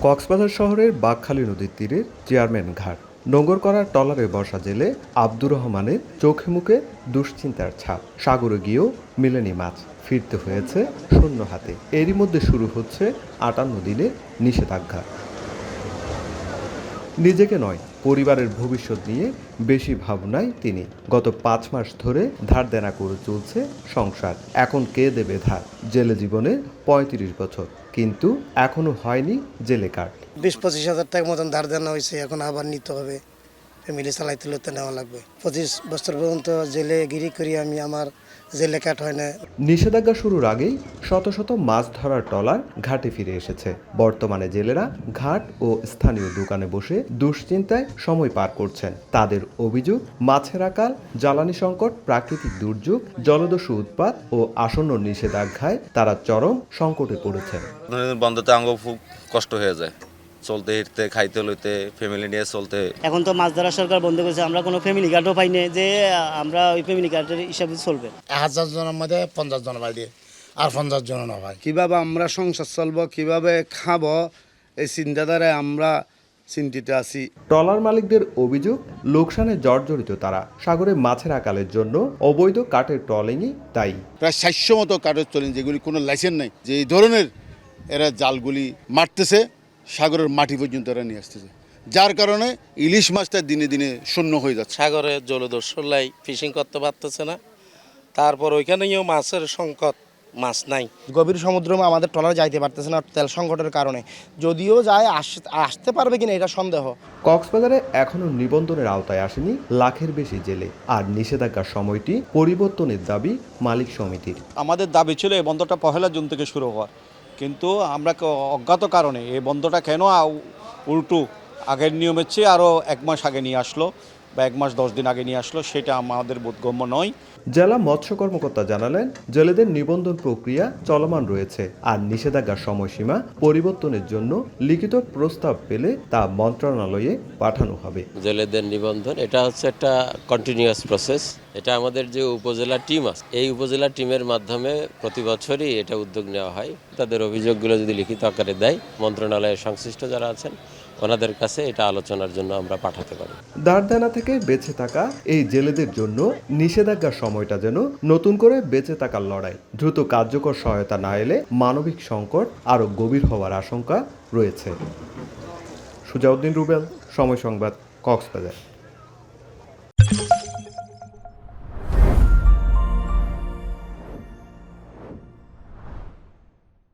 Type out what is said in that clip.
কক্সবাজার শহরের বাঁকখালী নদীর তীরে চেয়ারম্যান ঘাট নোঙর করা ট্রলারে বসা জেলে আব্দুর রহমানের চোখে মুখে দুশ্চিন্তার ছাপ। সাগরে গিয়েও মেলেনি মাছ, ফিরতে হয়েছে শূন্য হাতে। এরই মধ্যে শুরু হচ্ছে 58 দিনের নিষেধাজ্ঞা। নিজেকে নয়, পরিবারের ভবিষ্যৎ নিয়ে বেশি ভাবনায় তিনি। গত 5 মাস ধরে ধার দেনা করে চলছে সংসার। এখন কে দেবে ধার? জেলে জীবনে 35 বছর, কিন্তু এখনো হয়নি জেলে কার্ড। 20-25 হাজার টাকা মতন ধার দেনা হয়েছে, এখন আবার নিতে হবে। ফ্যামিলি চালাইতে লইতে নেওয়া লাগবে। 25 বছর পর্যন্ত জেলে গিরি করি আমি, আমার জেলে কাট হয় না। নিষেধাজ্ঞা শুরুর আগেই শত শত মাছ ধরার ট্রলার ঘাটে ফিরে এসেছে। বর্তমানে জেলেরা ঘাট ও স্থানীয় দোকানে বসে দুশ্চিন্তায় সময় পার করছেন। তাদের অভিযোগ, মাছের আকাল, জ্বালানি সংকট, প্রাকৃতিক দুর্যোগ, জলদস্যু উৎপাত ও আসন্ন নিষেধাজ্ঞায় তারা চরম সংকটে পড়েছেন। বন্ধতে আঙ্গ খুব কষ্ট হয়ে যায়, চলতে হিরতে, খাইতে লইতে, ফ্যামিলি নিয়ে চলতে। এখন তো মাছ ধরা সরকার বন্ধ করেছে, আমরা কোনো ফ্যামিলি কার্ডও পাই না যে আমরা ওই ফ্যামিলি কার্ডের হিসাবে চলবে। 1000 জনের মধ্যে 50 জন পাই দিয়ে, আর 50 জন না ভাই। কিভাবে আমরা সংসার চলবো, কিভাবে খাবো, এই চিন্তাধারে আমরা চিন্তিত আছি। ট্রলার মালিকদের অভিযোগ, লোকসানে জর্জরিত তারা। সাগরে মাছের আকালের জন্য অবৈধ কাঠের ট্রলিংই দায়ী। প্রায় 400 মতো কাঠের ট্রলিং, যেগুলি কোনো লাইসেন্স নেই, যে এই ধরনের এরা জালগুলি মারতেছে, সাগরের মাটি পর্যন্ত এরা নিয়ে আসতেছে, যার কারণে ইলিশ মাছটা দিনে দিনে শূন্য হয়ে যাচ্ছে। সাগরে জলদস্যুলাই ফিশিং করতে পারতেছে না, তারপর ওইখানেও মাছের সংকট, মাছ নাই। গভীর সমুদ্র আমাদের ট্রলার যাইতে পারতেছে না তেল সংকটের কারণে। যদিও যায়, আসতে পারবে কিনা এটা সন্দেহ। কক্সবাজারে এখনো নিবন্ধনের আওতায় আসেনি লাখের বেশি জেলে। আর নিষেধাজ্ঞার সময়টি পরিবর্তনের দাবি মালিক সমিতির। আমাদের দাবি ছিল এই বন্ধটা 1 জুন থেকে শুরু হওয়ার, কিন্তু আমরা অজ্ঞাত কারণে এই বন্ধটা কেন উল্টো আগের নিয়মের চেয়ে আরও 1 মাস আগে নিয়ে আসলো বা 1 মাস 10 দিন আগে নিয়ে আসলো, সেটা আমাদের বোধগম্য নয়। জেলা মৎস্য কর্মকর্তা জানালেন, জেলেদের নিবন্ধন প্রক্রিয়া চলমান রয়েছে। আর নিষেধাজ্ঞার সময়সীমা পরিবর্তনের জন্য লিখিত প্রস্তাব পেলে তা মন্ত্রণালয়ে পাঠানো হবে। জেলেদের নিবন্ধন এটা হচ্ছে একটা কন্টিনিউয়াস প্রসেস। এটা আমাদের যে উপজেলা টিম আছে, এই উপজেলা টিমের মাধ্যমে প্রতি বছরই এটা উদ্যোগ নেওয়া হয়। তাদের অভিযোগগুলো যদি লিখিত আকারে দেয়, মন্ত্রণালয়ের সংশ্লিষ্ট যারা আছেন ওনাদের কাছে এটা আলোচনার জন্য আমরা পাঠাতে পারি। দারদানা থেকে বেঁচে থাকা এই জেলেদের জন্য নিষেধাজ্ঞার সময়টা যেন নতুন করে বেঁচে থাকার লড়াই। দ্রুত কার্যকর সহায়তা না এলে মানবিক সংকট আরও গভীর হওয়ার আশঙ্কা রয়েছে। সুজাউদ্দিন রুবেল, সময় সংবাদ, কক্সবাজার।